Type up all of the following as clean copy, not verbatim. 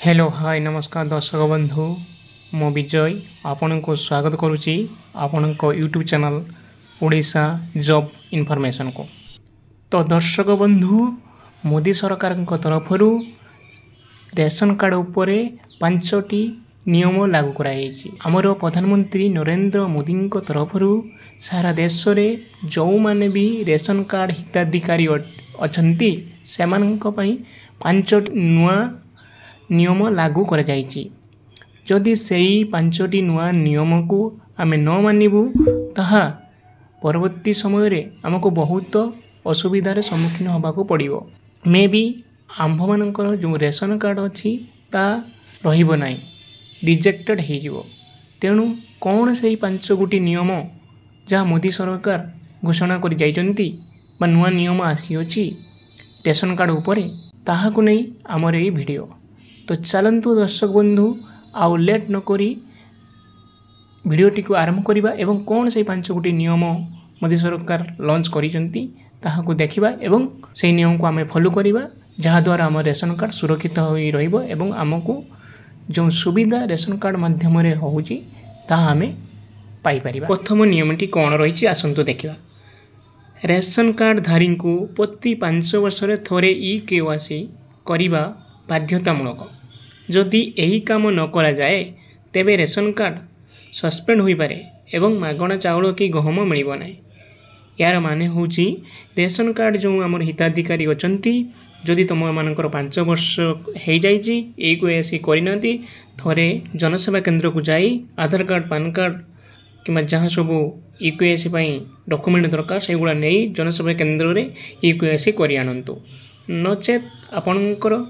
Hello hi नमस्कार दर्शक बंधु मो विजय आपण को स्वागत करुच्ची आपण YouTube channel Odisha job information को। तो दर्शक बंधु मोदी सरकार तरफ रेशन कार्ड उपर 5टी नियम लागू कराई। आमर प्रधानमंत्री नरेंद्र मोदी तरफ सारा देश रे जो माने भी रेशन कार्ड हिताधिकारी अछंती सेमानंक पई 5टी नुआ नियम लागू कर जदि से 5टी नुआ नियम को आमे न मानिबू ताहा परवर्ती समय रे हमको बहुत असुविधार सम्मुखीन होबाको पड़िबो। मे बी आंभ मानकर जो रेशन कार्ड अच्छी ता रहिबो नाही रिजेक्टेड हो जिवो। तेणु कौन से 5गोटी नियम जहाँ मोदी सरकार घोषणा कर जाइचंती बा नुआ नियम आसी अछि रेशन कार्ड उपरे ताहाकु नै हमर ए वीडियो। तो चलतु दर्शक बंधु आउ लेट नकरी भिडियोटी को आरंभ करवा एवं कौन से 5गोटी नियम मोदी सरकार लॉन्च करिसंती ताहाकु देखिबा एवं से नियम को आमे फॉलो करवा जहाँ द्वारा आम रेशन कार्ड सुरक्षित होई रहिबो एवं आमको जो सुविधा रेशन कार्ड माध्यम रे होउची ताहा आमे पाई परिबा। प्रथम नियमटी कौन रही आसंतु देखिबा। रेशन कार्ड धारी को प्रति 5 वर्ष रे थोरे ई-केवाईसी करिबा बाध्यतामूलक। जदि यही काम न करा जाए तेबे रेशन कार्ड सस्पेंड हो पारे एवं मागणा चाउल कि गहम मिलिबो नाही। यार माने होची रेशन कार्ड जो आमर हिताधिकारी अछंती जदि तुम मानकर 5 वर्ष हो जाइए ई-केवाईसी करिनांती थोरे जनसेवा केंद्र को जाई आधार कार्ड पैन कार्ड कि जहाँ सब ई-केवाईसी डॉक्यूमेंट दरकार से गुड़ा नहीं जनसेवा केंद्र रे ई-केवाईसी करि आनंतु। नचेत आपणकर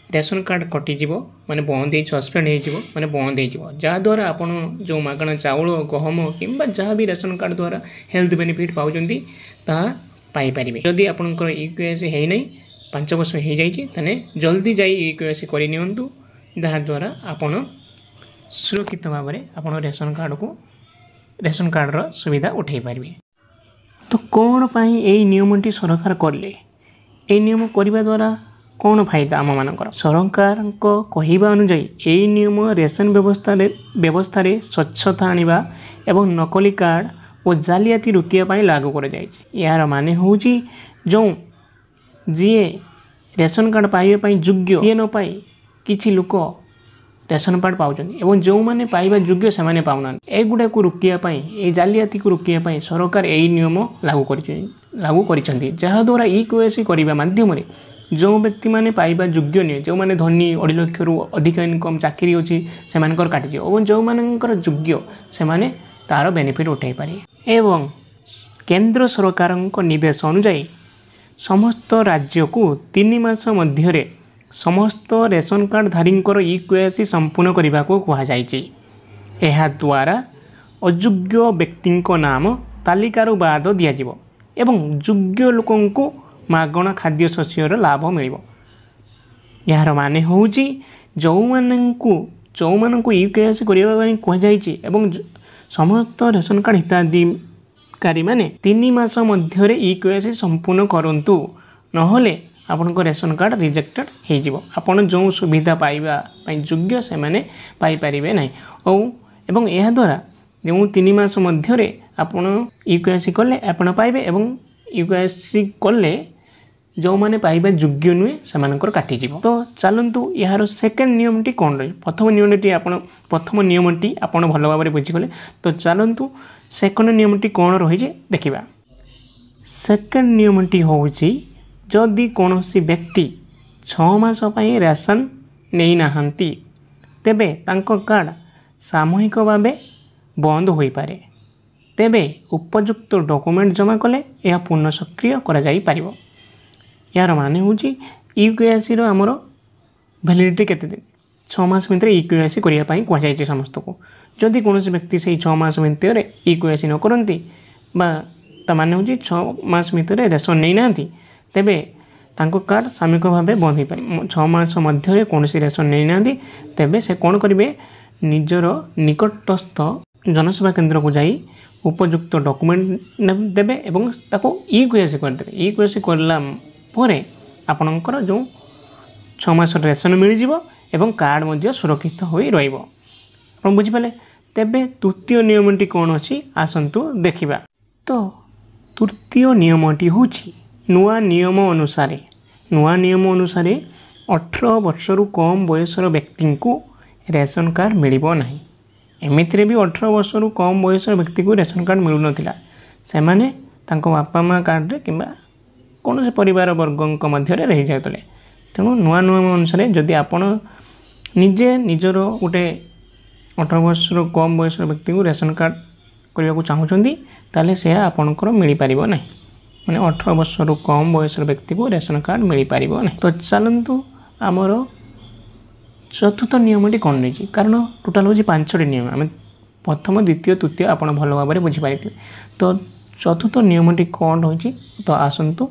रेशन कार्ड कटिज माने बंद सस्पेंड हो माने बंद हो जहाँद्वारा आपन जो मागणा चाउल गहम कि जहाँ भी रेशन कार्ड द्वारा हेल्थ बेनिफिट पाउचंती ताहा पाई परिबे। जदि आपनकर ई-केवाईसी है नहीं 5 वर्ष हो जाइए ताने जल्दी जाई ई-केवाईसी करि नियंतु जहाँद्वारा आपन सुरक्षित भाव में आपन रेशन कार्ड रो सुविधा उठाई पारिबे। तो कौन पाई एई नियमटी सरकार करले ए नियम करबा द्वारा कौन फायदा आम मानकर सरकार कहवा अनुजाई यही नियम रेशन व्यवस्था रे स्वच्छता आनिबा एवं नकली कार्ड और जालियाती रोकिया लागू कर यार माने होची जो जीए रेशन कार्ड पाइबा योग्य सी न पाई किछि लोक रेशन कार्ड पाउछन एवं जो माने पाइबा योग्य से माने पाउना एगुडा को रोकिया ए जालियाती को रोकिया सरकार यही नियम लागू करिसेंती जहाँ द्वारा ई-केवाईसी करबा माध्यम रे जो व्यक्ति माने पाइबा योग्य नहीं जो माने धनी 2.5 लाख रु अधिक इनकम चाकरी अच्छी से काटि और जो मानकर योग्य से माने तार बेनिफिट उठाई पारे। एवं केंद्र सरकार निर्देश अनुजाई समस्त राज्य को 3 मास मध्य समस्त रेशन कार्ड धारी ई-केवाईसी संपूर्ण करने को कहुई। यह द्वारा अयोग्य व्यक्ति नाम तालिकार बाद दिज्व एवं योग्य लोक मागणा खाद्य शस्यर लाभ मिल। यार माने होची जो मानू ई-केवाईसी करने कहुई समस्त रेशन कार्ड हिताधिकारी माने 3 मास मध्य ई-केवाईसी संपूर्ण करंतु नहले आपन रेशन कार्ड रिजेक्टेड हो जिवो। आपन जो सुविधा पाइबा योग्य से माने पाई परिबे नाही एवं यह द्वारा जो 3 मास मध्य आपन ई-केवाईसी कले आपन पाइबे एवं ई-केवाईसी कले जो माने पाइबा योग्य नुहे से काटिज। तो चलतु यार सेकेंड नियमटी कौन रही प्रथम नियमटी आपन भल भाव में बुझीगले। तो चलतु सेकेंड नियमटी कौन रही देखा। सेकेंड नियमटी होची जदि कौन व्यक्ति 6 मास रेशन नहीं नहांती तेबे तांको कार्ड सामूहिक भाव बंद हो पारे तेबे उपयुक्त डॉक्यूमेंट जमा कले यह पुनः सक्रिय करा जाई पारिबो। यार माने होची ई-केवाईसी आमर वैलिडिटी केते दिन 6 मास भितर ई-केवाईसी करिया पई कह समस्त को। जदि कौन व्यक्ति से 6 मास भितर ई-केवाईसी न करती माने होची 6 मास भितर रेशन नहीं नांती तेबे तांको कार्ड सामूहिक भाव बंद हो पारे। 6 मास मध्य कौन रेशन नहीं नांती तेबे से कौन करेंगे निजर निकटस्थ जनसेवा केंद्र को जाई उपयुक्त डॉक्यूमेंट देबे एवं ताको ई-केवाईसी करदेबे। ई-केवाईसी करला परे आपणकर जो 6 ମାସ ରେସନ୍ ମିଳିଯିବ ଏବଂ କାର୍ଡ଼ ମଧ୍ୟ ସୁରକ୍ଷିତ ହୋଇ ରହିବ। ଆପଣ ବୁଝିପାରିଲେ। ତେବେ ତୃତୀୟ ନିୟମଟି କ'ଣ ଅଛି ଆସନ୍ତୁ ଦେଖିବା। ତ ତୃତୀୟ ନିୟମଟି ହେଉଛି ନୂଆ ନିୟମ ଅନୁସାରେ 18 ବର୍ଷରୁ କମ୍ ବୟସର ବ୍ୟକ୍ତିଙ୍କୁ ରେସନ୍ କାର୍ଡ଼ ମିଳିବ ନାହିଁ। ଏମିତିରେ ବି 18 ବର୍ଷରୁ କମ୍ ବୟସର ବ୍ୟକ୍ତିକୁ ରେସନ୍ କାର୍ଡ଼ ମିଳୁନଥିଲା। ସେମାନେ ତାଙ୍କ ବାପା ମା କାର୍ଡ଼ରେ କିମ୍ବା କୌଣସି ପରିବାର ବର୍ଗଙ୍କ ମଧ୍ୟରେ ରହିଯାଉଥିଲେ। ତେଣୁ ନୂଆ ନିୟମ ଅନୁସାରେ ଯଦି ଆପଣ ନିଜେ ନିଜର ଗୋଟେ 18 ବର୍ଷରୁ କମ୍ ବୟସର ବ୍ୟକ୍ତିଙ୍କୁ ରେସନ୍ କାର୍ଡ଼ କରିବାକୁ ଚାହୁଁଛନ୍ତି ତାହେଲେ ସେ ଆପଣଙ୍କର ମିଳିପାରିବ ନାହିଁ। ମାନେ 18 ବର୍ଷରୁ କମ୍ ବୟସର ବ୍ୟକ୍ତିକୁ ରେସନ୍ କାର୍ଡ଼ ମିଳିପାରିବ ନାହିଁ। ତ ଚାଲନ୍ତୁ ଆମର ଚତୁର୍ଥ ନିୟମଟି କ'ଣ ରହିଛି, କାରଣ ଟୋଟାଲ୍ ହେଉଛି 5ଟି ନିୟମ। ଆମେ ପ୍ରଥମ ଦ୍ୱିତୀୟ ତୃତୀୟ ଆପଣ ଭଲ ଭାବରେ ବୁଝିପାରିଥିବେ। ତ ଚତୁର୍ଥ ନିୟମଟି କ'ଣ ରହିଛି ତ ଆସନ୍ତୁ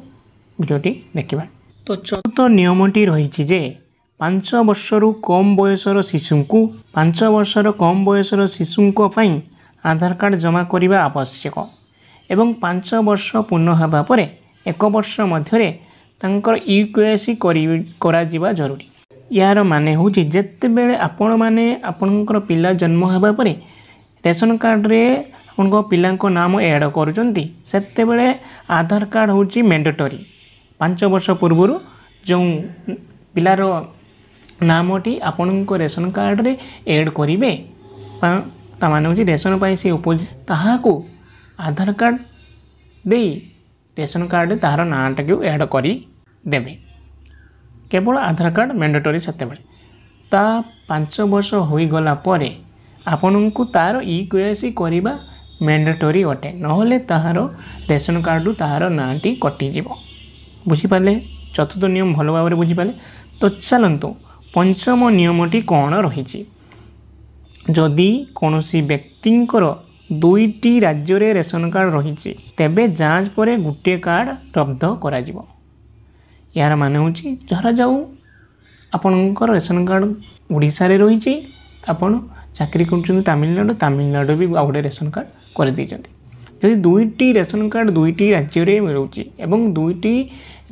ଭିଡ଼ିଓଟି ଦେଖିବା। ତ ଚତୁର୍ଥ ନିୟମଟି ରହିଛି ଯେ 5 ବର୍ଷରୁ କମ୍ ବୟସର ଶିଶୁଙ୍କ ପାଇଁ ଆଧାର କାର୍ଡ଼ ଜମା କରିବା ଆବଶ୍ୟକ ଏବଂ 5 ବର୍ଷ ପୂର୍ଣ୍ଣ ହେବା ପରେ 1 ବର୍ଷ ମଧ୍ୟରେ ତାଙ୍କର UKYC କରାଯିବା ଜରୁରୀ। ଏହାର ମାନେ ହେଉଛି ଯେତେବେଳେ ଆପଣମାନେ ଆପଣଙ୍କର ପିଲା ଜନ୍ମ ହେବା ପରେ ରେସନ୍ କାର୍ଡ଼ରେ ଆପଣଙ୍କ ପିଲାଙ୍କ ନାମ ଆଡ଼୍ କରୁଛନ୍ତି ସେତେବେଳେ ଆଧାର କାର୍ଡ଼ ହେଉଛି ମ୍ୟାଣ୍ଡେଟୋରୀ। 5 ବର୍ଷ ପୂର୍ବରୁ ଯେଉଁ ପିଲାର ନାମଟି ଆପଣଙ୍କ ରେସନ୍ କାର୍ଡ଼ରେ ଆଡ଼୍ କରିବେ ତାମାନେ ହେଉଛି ରେସନ୍ ପାଇଁ ସେ ତାହାକୁ ଆଧାର କାର୍ଡ଼ ଦେଇ ରେସନ୍ କାର୍ଡ଼ରେ ତାହାର ନାଁଟାକୁ ଆଡ଼୍ କରିଦେବେ। କେବଳ ଆଧାର କାର୍ଡ଼ ମ୍ୟାଣ୍ଡେଟୋରୀ ସେତେବେଳେ। ତା 5 ବର୍ଷ ହୋଇଗଲା ପରେ ଆପଣଙ୍କୁ ତାର UKYC କରିବା ମ୍ୟାଣ୍ଡେଟୋରୀ ଅଟେ, ନହେଲେ ତାହାର ରେସନ୍ କାର୍ଡ଼ରୁ ତାହାର ନାଁଟି କଟିଯିବ। ବୁଝିପାରିଲେ? ଚତୁର୍ଥ ନିୟମ ଭଲ ଭାବରେ ବୁଝିପାରିଲେ। ତ ଚାଲନ୍ତୁ ପଞ୍ଚମ ନିୟମଟି କ'ଣ ରହିଛି। ଯଦି କୌଣସି ବ୍ୟକ୍ତିଙ୍କର 2ଟି ରାଜ୍ୟରେ ରେସନ୍ କାର୍ଡ଼ ରହିଛି ତେବେ ଯାଞ୍ଚ ପରେ ଗୋଟିଏ କାର୍ଡ଼ ରଦ୍ଦ କରାଯିବ। ଏହାର ମାନେ ହେଉଛି ଧରାଯାଉ ଆପଣଙ୍କର ରେସନ୍ କାର୍ଡ଼ ଓଡ଼ିଶାରେ ରହିଛି, ଆପଣ ଚାକିରି କରୁଛନ୍ତି ତାମିଲନାଡ଼ୁ ବି ଆଉ ଗୋଟେ ରେସନ୍ କାର୍ଡ଼ କରିଦେଇଛନ୍ତି। ଯଦି 2ଟି ରେସନ୍ କାର୍ଡ଼ 2ଟି ରାଜ୍ୟରେ ମିଳୁଛି ଏବଂ 2ଟି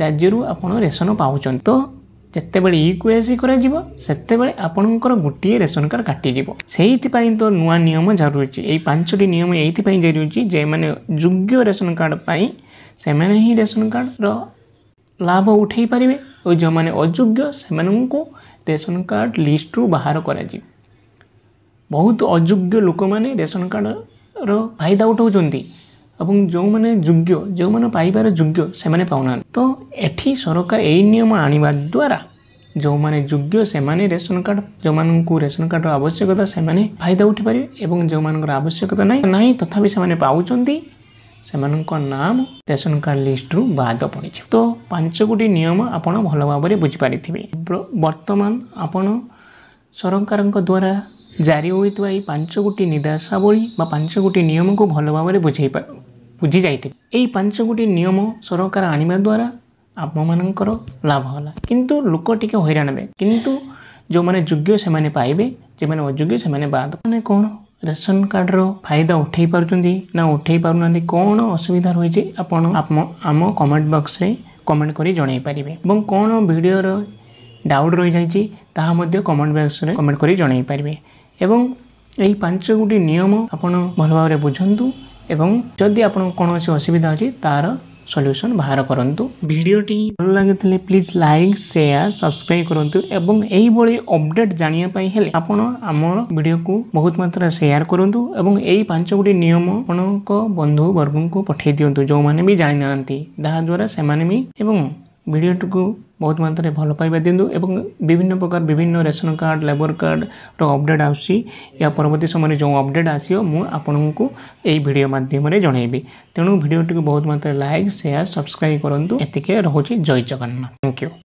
ରାଜ୍ୟରୁ ଆପଣ ରେସନ୍ ପାଉଛନ୍ତି ତ ଯେତେବେଳେ UKYC କରାଯିବ ସେତେବେଳେ ଆପଣଙ୍କର ଗୋଟିଏ ରେସନ୍ କାର୍ଡ଼ କାଟିଯିବ। ସେଇଥିପାଇଁ ତ ନୂଆ ନିୟମ ଜାରି ଅଛି। ଏଇ 5ଟି ନିୟମ ଏଇଥିପାଇଁ ଜାରି ଅଛି ଯେମାନେ ଯୋଗ୍ୟ ରେସନ୍ କାର୍ଡ଼ ପାଇଁ ସେମାନେ ହିଁ ରେସନ୍ କାର୍ଡ଼ର ଲାଭ ଉଠାଇ ପାରିବେ ଓ ଯେଉଁମାନେ ଅଯୋଗ୍ୟ ସେମାନଙ୍କୁ ରେସନ୍ କାର୍ଡ଼ ଲିଷ୍ଟରୁ ବାହାର କରାଯିବ। ବହୁତ ଅଯୋଗ୍ୟ ଲୋକମାନେ ରେସନ୍ କାର୍ଡ଼ର ଫାଇଦା ଉଠାଉଛନ୍ତି ଏବଂ ଯେଉଁମାନେ ପାଇବାର ଯୋଗ୍ୟ ସେମାନେ ପାଉନାହାନ୍ତି। ତ ଏଠି ସରକାର ଏହି ନିୟମ ଆଣିବା ଦ୍ୱାରା ଯେଉଁମାନେ ଯୋଗ୍ୟ ସେମାନେ ରେସନ୍ କାର୍ଡ଼ ଯେଉଁମାନଙ୍କୁ ରେସନ୍ କାର୍ଡ଼ର ଆବଶ୍ୟକତା ସେମାନେ ଫାଇଦା ଉଠିପାରିବେ ଏବଂ ଯେଉଁମାନଙ୍କର ଆବଶ୍ୟକତା ନାହିଁ ତଥାପି ସେମାନେ ପାଉଛନ୍ତି ସେମାନଙ୍କ ନାମ ରେସନ୍ କାର୍ଡ଼ ଲିଷ୍ଟରୁ ବାଦ ପଡ଼ିଛି। ତ 5ଗୋଟି ନିୟମ ଆପଣ ଭଲ ଭାବରେ ବୁଝିପାରିଥିବେ। ବର୍ତ୍ତମାନ ଆପଣ ସରକାରଙ୍କ ଦ୍ୱାରା ଜାରି ହୋଇଥିବା ଏହି 5ଗୋଟି ନିର୍ଦ୍ଦେଶାବଳୀ ବା 5ଗୋଟି ନିୟମକୁ ଭଲ ଭାବରେ ବୁଝି ଯାଇଥିବେ। ଏହି 5ଗୋଟି ନିୟମ ସରକାର ଆଣିବା ଦ୍ୱାରା ଆପଣମାନଙ୍କର ଲାଭ ହେଲା, କିନ୍ତୁ ଲୋକ ଟିକେ ହଇରାଣ ହେବେ। କିନ୍ତୁ ଯେଉଁମାନେ ଯୋଗ୍ୟ ସେମାନେ ପାଇବେ, ଯେଉଁମାନେ ଅଯୋଗ୍ୟ ସେମାନେ ବାଦ। ମାନେ କ'ଣ ରେସନ୍ କାର୍ଡ଼ର ଫାଇଦା ଉଠାଇ ପାରୁଛନ୍ତି ନା ଉଠାଇ ପାରୁନାହାନ୍ତି, କ'ଣ ଅସୁବିଧା ରହିଛି ଆପଣ ଆମ କମେଣ୍ଟ ବକ୍ସରେ କମେଣ୍ଟ କରି ଜଣାଇ ପାରିବେ ଏବଂ କ'ଣ ଭିଡ଼ିଓର ଡାଉଟ୍ ରହିଯାଇଛି ତାହା ମଧ୍ୟ କମେଣ୍ଟ ବକ୍ସରେ କମେଣ୍ଟ କରି ଜଣାଇ ପାରିବେ। ଏବଂ ଏହି 5ଗୋଟି ନିୟମ ଆପଣ ଭଲ ଭାବରେ ବୁଝନ୍ତୁ ଏବଂ ଯଦି ଆପଣଙ୍କ କୌଣସି ଅସୁବିଧା ଅଛି ତାର ସଲ୍ୟୁସନ୍ ବାହାର କରନ୍ତୁ। ଭିଡ଼ିଓଟି ଭଲ ଲାଗିଥିଲେ ପ୍ଲିଜ୍ ଲାଇକ୍ ସେୟାର ସବସ୍କ୍ରାଇବ୍ କରନ୍ତୁ ଏବଂ ଏହିଭଳି ଅପଡ଼େଟ୍ ଜାଣିବା ପାଇଁ ହେଲେ ଆପଣ ଆମର ଭିଡ଼ିଓକୁ ବହୁତ ମାତ୍ରାରେ ସେୟାର କରନ୍ତୁ ଏବଂ ଏହି 5ଗୋଟି ନିୟମ ଆପଣଙ୍କ ବନ୍ଧୁ ବର୍ଗଙ୍କୁ ପଠାଇ ଦିଅନ୍ତୁ ଯେଉଁମାନେ ବି ଜାଣିନାହାନ୍ତି, ଯାହାଦ୍ୱାରା ସେମାନେ ବି ଏବଂ ଭିଡ଼ିଓଟିକୁ ବହୁତ ମାତ୍ରାରେ ଭଲ ପାଇବା ଦିଅନ୍ତୁ ଏବଂ ବିଭିନ୍ନ ରେସନ୍ କାର୍ଡ଼ ଲେବର କାର୍ଡ଼ର ଅପଡ଼େଟ୍ ଆସୁଛି। ଏହା ପରବର୍ତ୍ତୀ ସମୟରେ ଯେଉଁ ଅପଡ଼େଟ୍ ଆସିବ ମୁଁ ଆପଣଙ୍କୁ ଏହି ଭିଡ଼ିଓ ମାଧ୍ୟମରେ ଜଣାଇବି। ତେଣୁ ଭିଡ଼ିଓଟିକୁ ବହୁତ ମାତ୍ରାରେ ଲାଇକ୍ ସେୟାର ସବସ୍କ୍ରାଇବ୍ କରନ୍ତୁ। ଏତିକି ରହୁଛି। ଜୟ ଜଗନ୍ନାଥ। Thank you.